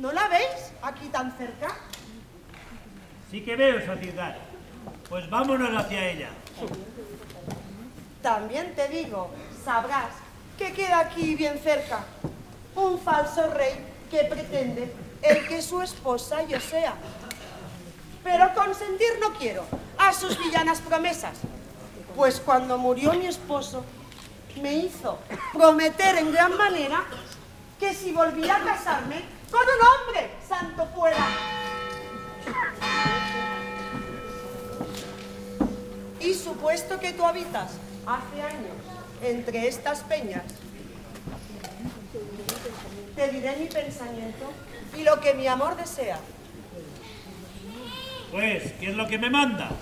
¿No la veis aquí tan cerca? Sí que veo esa ciudad. Pues vámonos hacia ella. También te digo, sabrás que queda aquí bien cerca un falso rey que pretende el que su esposa yo sea. Pero consentir no quiero a sus villanas promesas, pues cuando murió mi esposo me hizo prometer en gran manera que si volvía a casarme con un hombre santo fuera. Y supuesto que tú habitas hace años entre estas peñas, te diré mi pensamiento y lo que mi amor desea. Pues, ¿qué es lo que me mandas?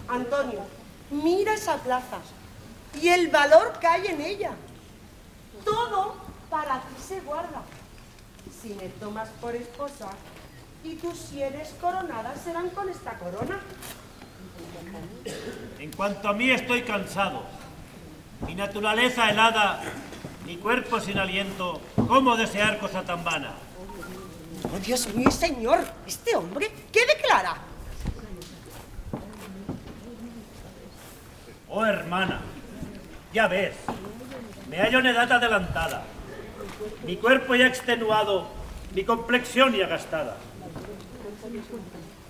Antonio, mira esa plaza y el valor que hay en ella. Todo para ti se guarda. Si me tomas por esposa y tus sienes coronadas serán con esta corona. En cuanto a mí, estoy cansado. Mi naturaleza helada, mi cuerpo sin aliento. ¿Cómo desear cosa tan vana? ¡Oh, Dios mío, señor! ¿Este hombre qué declara? Oh, hermana, ya ves, me hallo en edad adelantada. Mi cuerpo ya extenuado, mi complexión ya gastada.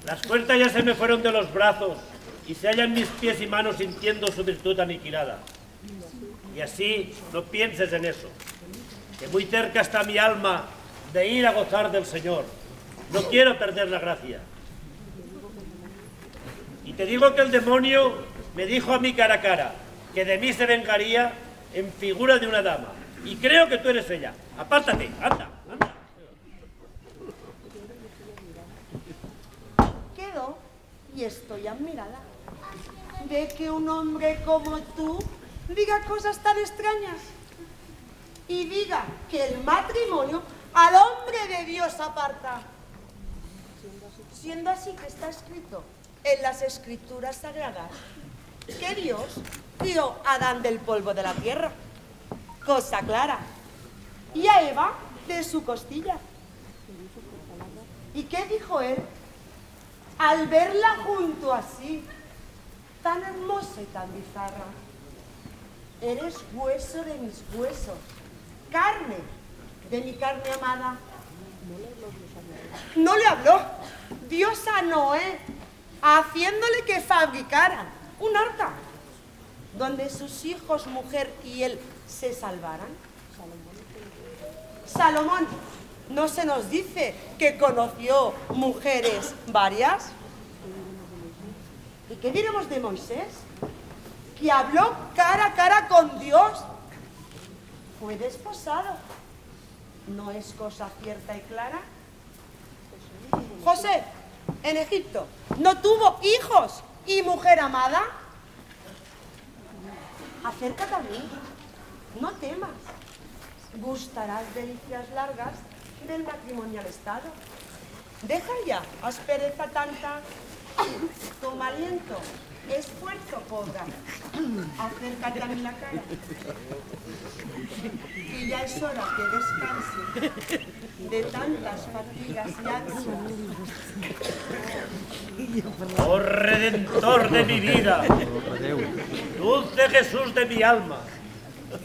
Las fuerzas ya se me fueron de los brazos y se hallan mis pies y manos sintiendo su virtud aniquilada. Y así no pienses en eso, que muy cerca está mi alma de ir a gozar del Señor. No quiero perder la gracia. Y te digo que el demonio me dijo a mí cara a cara que de mí se vengaría en figura de una dama. Y creo que tú eres ella. Apártate, anda, anda. Quedo y estoy admirada de que un hombre como tú diga cosas tan extrañas y diga que el matrimonio al hombre de Dios aparta. Siendo así que está escrito en las escrituras sagradas que Dios dio a Adán del polvo de la tierra, cosa clara, y a Eva de su costilla. ¿Y qué dijo él al verla junto así, tan hermosa y tan bizarra? Eres hueso de mis huesos, carne de mi carne amada. No le habló Dios a Noé, haciéndole que fabricara un arca, donde sus hijos, mujer y él se salvaran. Salomón, ¿no se nos dice que conoció mujeres varias? ¿Y qué diremos de Moisés? Que habló cara a cara con Dios. Fue desposado. ¿No es cosa cierta y clara? José, en Egipto, ¿no tuvo hijos y mujer amada? Acércate a mí, no temas. Gustarás delicias largas del matrimonial estado. Deja ya aspereza tanta. Toma aliento, esfuerzo podrá. Acércate a mí la cara. Y ya es hora que descanse de tantas fatigas y ansias. Oh Redentor de mi vida, dulce Jesús de mi alma,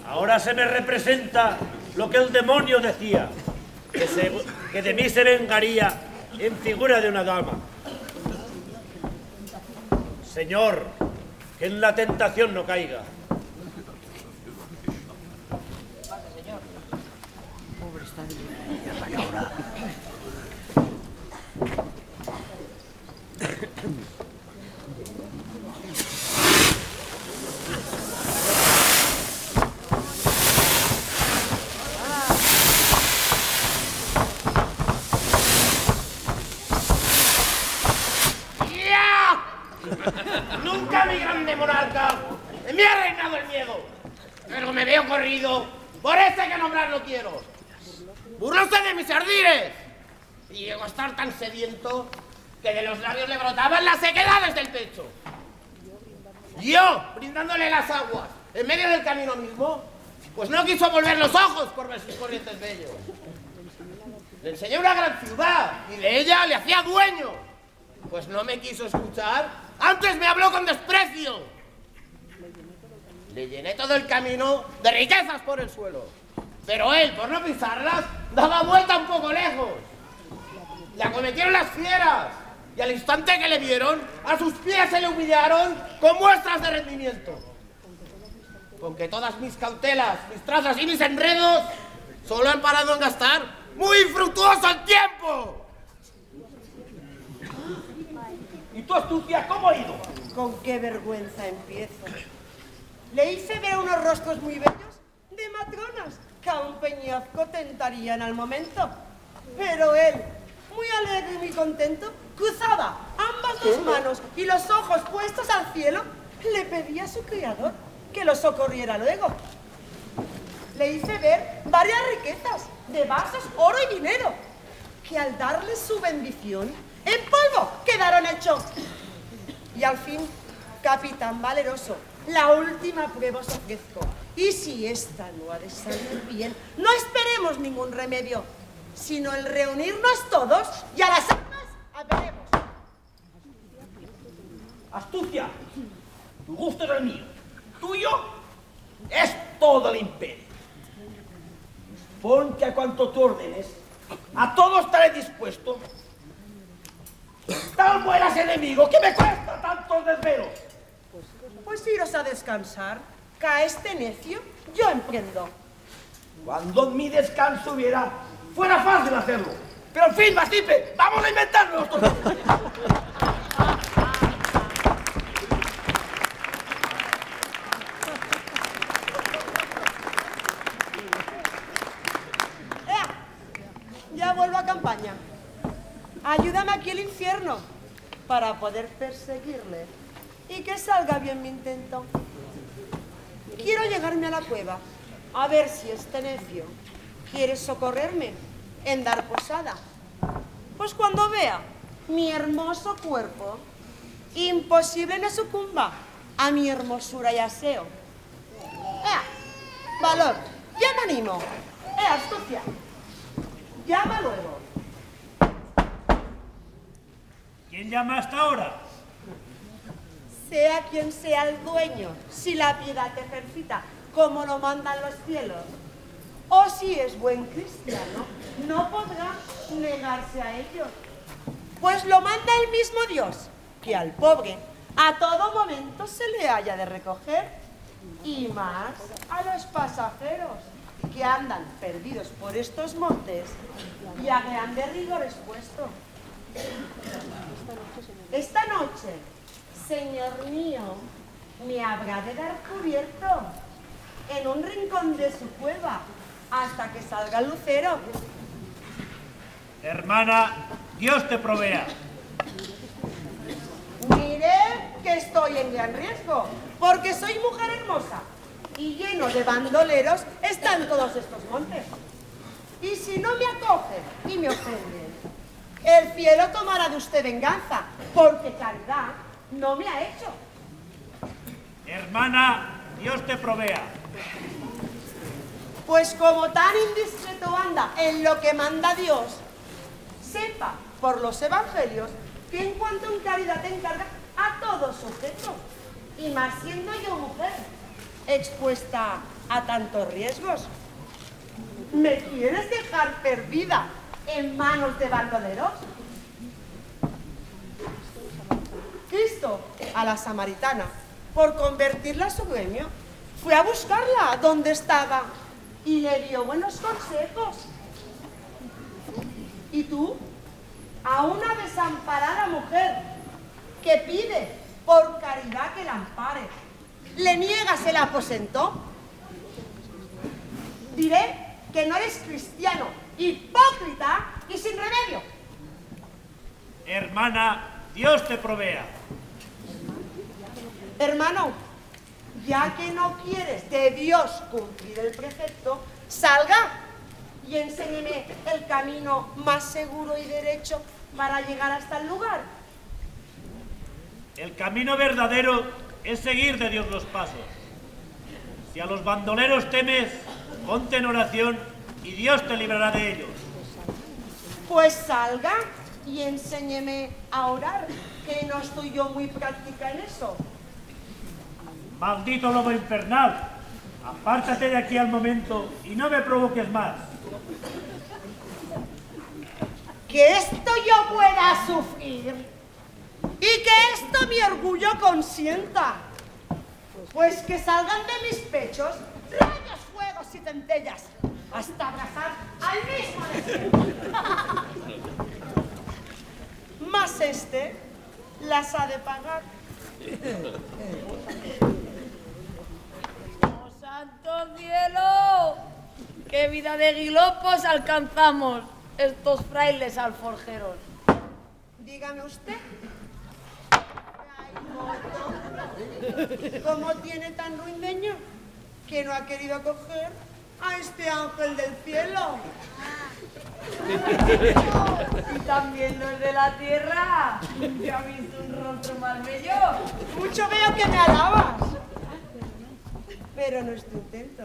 ahora se me representa lo que el demonio decía, que de mí se vengaría en figura de una dama. Señor, que en la tentación no caiga. Pobre está de la cabra. Nunca, mi grande monarca, me ha reinado el miedo, pero me veo corrido por ese que nombrar no quiero. Burlóse de mis ardires y llegó a estar tan sediento que de los labios le brotaban las sequedades del pecho. Yo, brindándole las aguas en medio del camino mismo, pues no quiso volver los ojos por ver sus corrientes bellos. Le enseñé una gran ciudad y de ella le hacía dueño. Pues no me quiso escuchar, antes me habló con desprecio. Le llené todo el camino de riquezas por el suelo. Pero él, por no pisarlas, daba vuelta un poco lejos. Le acometieron las fieras y al instante que le vieron, a sus pies se le humillaron con muestras de rendimiento. Con que todas mis cautelas, mis trazas y mis enredos solo han parado en gastar muy infructuoso el tiempo. ¿Y tu astucia cómo ha ido? Con qué vergüenza empiezo. Le hice ver unos rostros muy bellos de matronas que a un peñasco tentarían al momento. Pero él, muy alegre y muy contento, cruzaba ambas dos manos y los ojos puestos al cielo, le pedía a su criador que lo socorriera luego. Le hice ver varias riquezas de vasos, oro y dinero, que al darle su bendición, en polvo quedaron hechos. Y al fin, capitán valeroso, la última prueba os ofrezco. Y si esta no ha de salir bien, no esperemos ningún remedio, sino el reunirnos todos y a las armas hablaremos. Astucia, tu gusto es el mío, tuyo es todo el imperio. Pon que a cuanto tú ordenes, a todos estaré dispuesto. Tal mueras enemigo, que me cuesta tantos desvelos. Pues iros a descansar, que a este necio yo emprendo. Cuando en mi descanso hubiera, fuera fácil hacerlo. Pero en fin, Bastipe, vamos a inventarnos estos. Ya vuelvo a campaña. Ayúdame aquí el infierno para poder perseguirle y que salga bien mi intento. Quiero llegarme a la cueva a ver si este necio quiere socorrerme en dar posada. Pues cuando vea mi hermoso cuerpo, imposible no sucumba a mi hermosura y aseo. Valor, ya me animo. Astucia, llama luego. ¿Quién llama hasta ahora? Sea quien sea el dueño, si la piedad te ejercita como lo mandan los cielos, o si es buen cristiano, no podrá negarse a ellos. Pues lo manda el mismo Dios, que al pobre a todo momento se le haya de recoger, y más a los pasajeros que andan perdidos por estos montes y a grande rigor expuesto. Esta noche, señor mío, me habrá de dar cubierto en un rincón de su cueva hasta que salga el lucero. Hermana, Dios te provea. Mire que estoy en gran riesgo, porque soy mujer hermosa y lleno de bandoleros están todos estos montes. Y si no me acogen y me ofenden, el cielo tomará de usted venganza, porque caridad no me ha hecho. Hermana, Dios te provea. Pues como tan indiscreto anda en lo que manda Dios, sepa por los evangelios que en cuanto en caridad te encarga a todo sujeto, y más siendo yo mujer, expuesta a tantos riesgos. ¿Me quieres dejar perdida en manos de bandoleros? Cristo, a la samaritana, por convertirla a su dueño, fue a buscarla donde estaba y le dio buenos consejos. ¿Y tú? A una desamparada mujer que pide por caridad que la ampare, ¿le niegas el aposento? Diré que no eres cristiano, hipócrita y sin remedio. Hermana, Dios te provea. Hermano, ya que no quieres de Dios cumplir el precepto, salga y enséñeme el camino más seguro y derecho para llegar hasta el lugar. El camino verdadero es seguir de Dios los pasos. Si a los bandoleros temes, ponte en oración y Dios te librará de ellos. Pues salga y enséñeme a orar, que no estoy yo muy práctica en eso. Maldito lobo infernal, apártate de aquí al momento y no me provoques más. Que esto yo pueda sufrir y que esto mi orgullo consienta. Pues que salgan de mis pechos rayos, fuegos y centellas, hasta abrazar al mismo deseo. Mas este las ha de pagar. ¡Oh, santo cielo! ¡Qué vida de guilopos alcanzamos estos frailes alforjeros! Dígame usted. Ay, ¿cómo tiene tan ruindeño que no ha querido coger a este ángel del cielo? Y también los de la tierra. ¿Te ha visto un rostro más bello? Mucho veo que me alabas. Pero no es tu intento,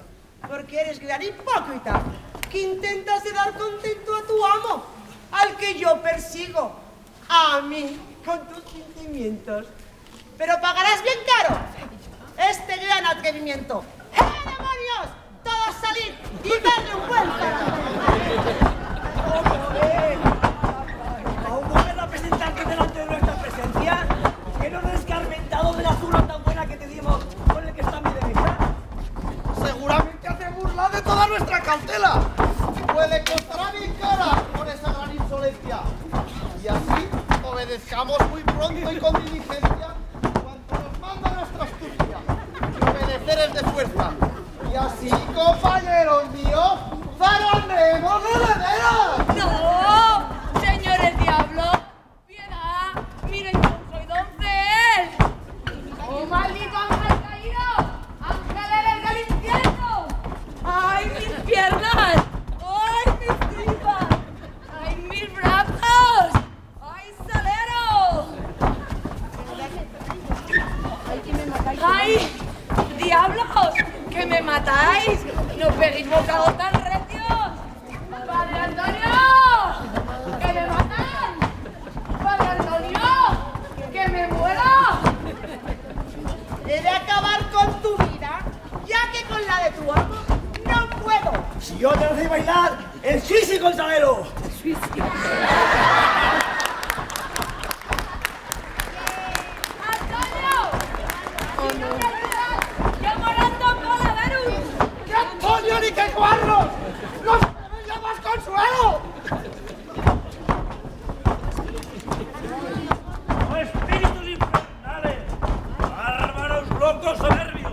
porque eres gran hipócrita, que intentas de dar contento a tu amo, al que yo persigo, a mí, con tus sentimientos. Pero pagarás bien caro este gran atrevimiento. ¡Demonios! ¡Todos salir y darle un buen ¿Aún vuelves a presentarte delante de nuestra presencia? ¿Que no nos has escarmentado de la zurra tan buena que te dimos con el que está en mi derecha? Seguramente hace burla de toda nuestra cautela. Puede costar bien cara por esa gran insolencia. Y así obedezcamos muy pronto y con diligencia cuanto nos manda nuestra astucia. Y obedecer es de fuerza. Y así, compañeros míos, zarandemos de veras. ¡No! ¡Señores diablos! ¡Piedad! ¡Miren que aún soy doncel! ¡Oh, maldito ángel caído! ¡Ángel eres del infierno! ¡Ay, mis piernas! ¡Ay, mis tripas! ¡Ay, mis brazos! ¡Ay, salero! ¡Ay, diablos! ¡Que me matáis! ¡No peguéis bocados tan recios! ¡Padre Antonio! ¡Que me matan! ¡Padre Antonio! ¡Que me muero! He de acabar con tu vida, ya que con la de tu amo no puedo. Si yo te hace bailar el suisi con salero. ¡Antonio! ¡Si no me ayudas, yo morando colaverus! ¡Qué Antonio ni qué cuadros! ¡Nos podemos llamar consuelo! ¡Oh, espíritus infernales! ¡Bárbaros locos soberbios!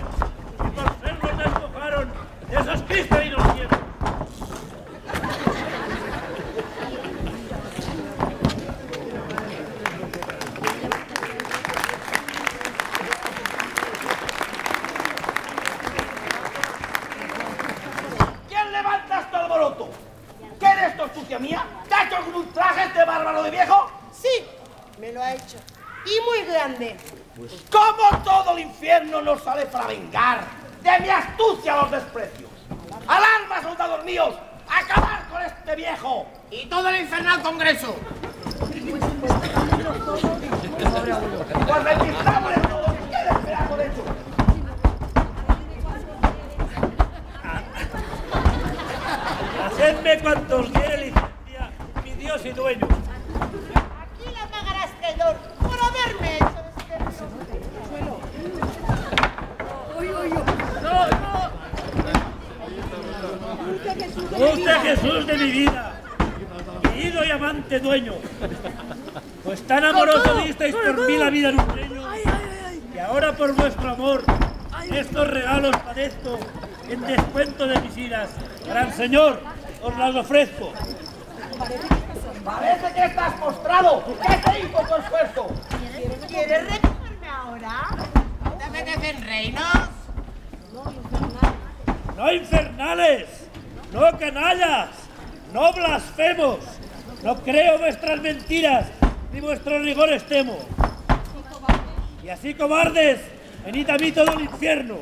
¡Y por ser nos despojaron de esos cristalinos cielos! ¿Quién levanta este alboroto? ¿Qué de esto es sucia mía? ¿Te ha hecho algún ultraje este bárbaro de viejo? Sí, me lo ha hecho. Y muy grande. ¿Cómo todo el infierno nos sale para vengar de mi astucia los desprecios? ¡Alarma, soldados míos! ¡Acabar con este viejo! ¡Y todo el infernal congreso! ¡Pues registramos en todo! ¿Qué esperamos de hecho? Hacedme cuantos quiere licencia, mi Dios y dueño. Aquí la pagarás, traidor, por haberme hecho desprecio. Usted Jesús de mi vida, querido y amante dueño, pues tan amoroso disteis por mí la vida en un reino, que ahora por vuestro amor estos regalos padezco en descuento de mis iras. Gran Señor, os las ofrezco. Parece que estás postrado. ¿Qué te hizo tu esfuerzo? ¿Quieres recogerme ahora? ¿Te apetecen reinos? No infernales, no canallas, no blasfemos, no creo vuestras mentiras, ni vuestros rigores temo. Y así cobardes, venid a mí todo el infierno,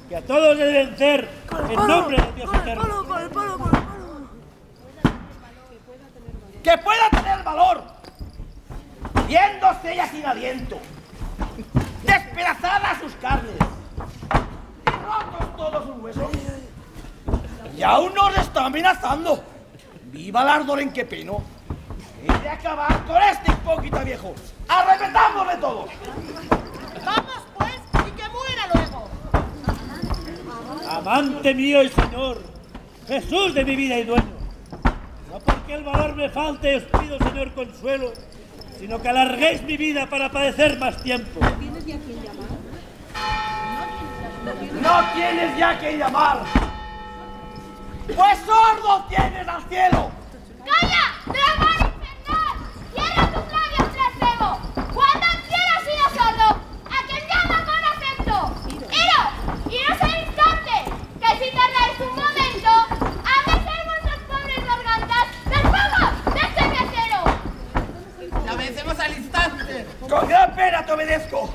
que a todos he de vencer en nombre de Dios eterno. que pueda tener valor, viéndose ella sin aliento, despedazadas sus carnes y rotos todos sus huesos. Y aún nos está amenazando. ¡Viva el ardor en que peno! He de acabar con este hipócrita viejo. ¡Arrepentámosle todos! Vamos, pues, y que muera luego. Amante mío y Señor, Jesús de mi vida y dueño, no porque el valor me falte os pido, Señor, consuelo, sino que alarguéis mi vida para padecer más tiempo. ¿Tienes ya quien llamar? ¡No tienes ya que llamar! ¡Pues sordo tienes al cielo! ¡Calla! ¡Dragón infernal! ¡Cierra tus labios, blasfemo! ¿Cuándo quieras sido sordo? ¡A quien llama con afecto! ¡Iros al instante! ¡Que si tardáis un momento, ha de ser vuestras pobres gargantas del fuego de este viajero! La vencemos al instante. ¡Con gran pena te obedezco!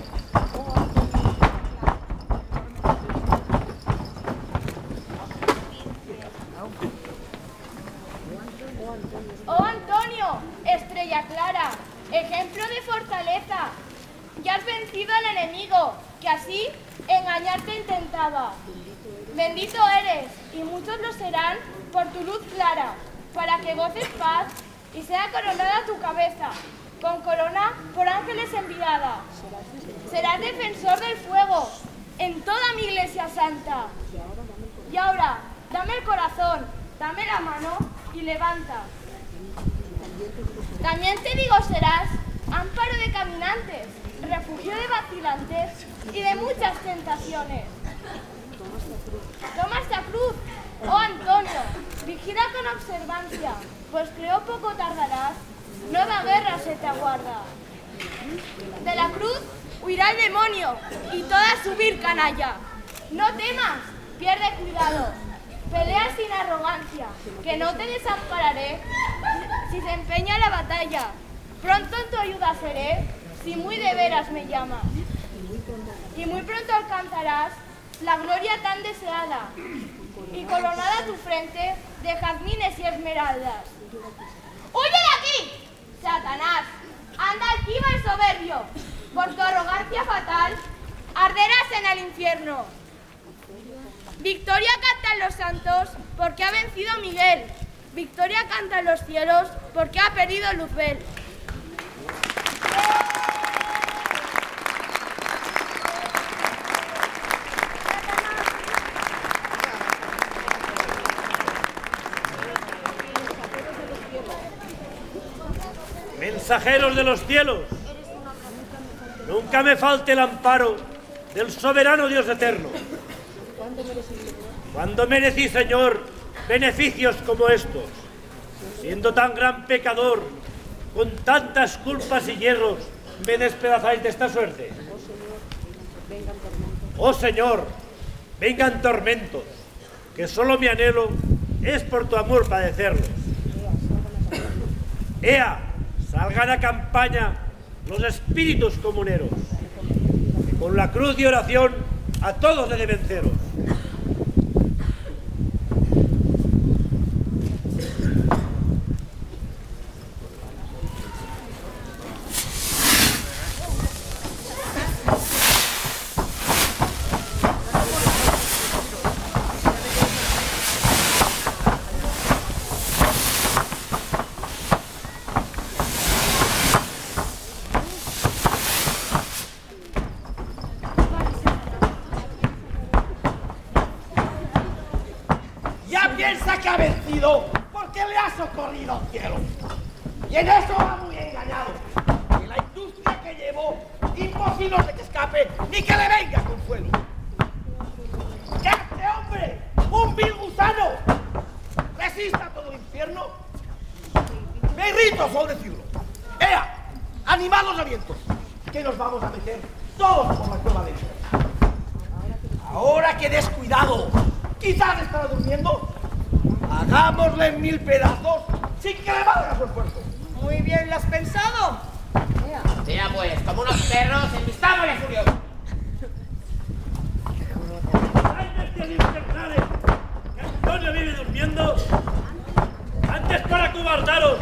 ¡Oh, Antonio! Estrella clara, ejemplo de fortaleza. Ya has vencido al enemigo, que así engañarte intentaba. Bendito eres, y muchos lo serán por tu luz clara, para que goces paz y sea coronada tu cabeza, con corona por ángeles enviada. Serás defensor del fuego en toda mi iglesia santa. Y ahora, dame el corazón, dame la mano y levanta. También te digo serás amparo de caminantes, refugio de vacilantes y de muchas tentaciones. Toma esta cruz, oh Antonio, vigila con observancia, pues creo poco tardarás, nueva guerra se te aguarda. De la cruz huirá el demonio y toda su vil canalla. No temas, pierde cuidado, pelea sin arrogancia, que no te desampararé si se empeña la batalla. Pronto en tu ayuda seré, si muy de veras me llamas. Y muy pronto alcanzarás la gloria tan deseada, y coronada tu frente de jazmines y esmeraldas. ¡Huye de aquí, Satanás! ¡Anda altiva y soberbio! Por tu arrogancia fatal, arderás en el infierno. Victoria cantan los santos, porque ha vencido Miguel. Victoria cantan los cielos, porque ha perdido Luzbel. Mensajeros de los cielos, nunca me falte el amparo del soberano Dios eterno. ¿Cuándo merecí, Señor, beneficios como estos? Siendo tan gran pecador, con tantas culpas y hierros, me despedazáis de esta suerte. Oh Señor, vengan tormentos, que solo mi anhelo es por tu amor padecerlos. Ea, salgan a campaña los espíritus comuneros, que con la cruz y oración a todos he de venceros. Piensa que ha vencido porque le ha socorrido al cielo. Y en eso va muy engañado. En la industria que llevo, imposible de que escape ni que le venga consuelo. ¡Que este hombre, un vil gusano, resista todo el infierno! Me irrito solo decirlo. ¡Ea! ¡Animad los vientos! Que nos vamos a meter todos por la cueva dentro. Ahora que descuidado, quizás estará durmiendo. Hagámosle 1000 pedazos sin que le valga su esfuerzo. Muy bien, ¿lo has pensado? Sea pues, como unos perros, envistámosle furioso. ¡Ay, bestias infernales! ¡Que Antonio vive durmiendo! ¡Antes para cobardaros!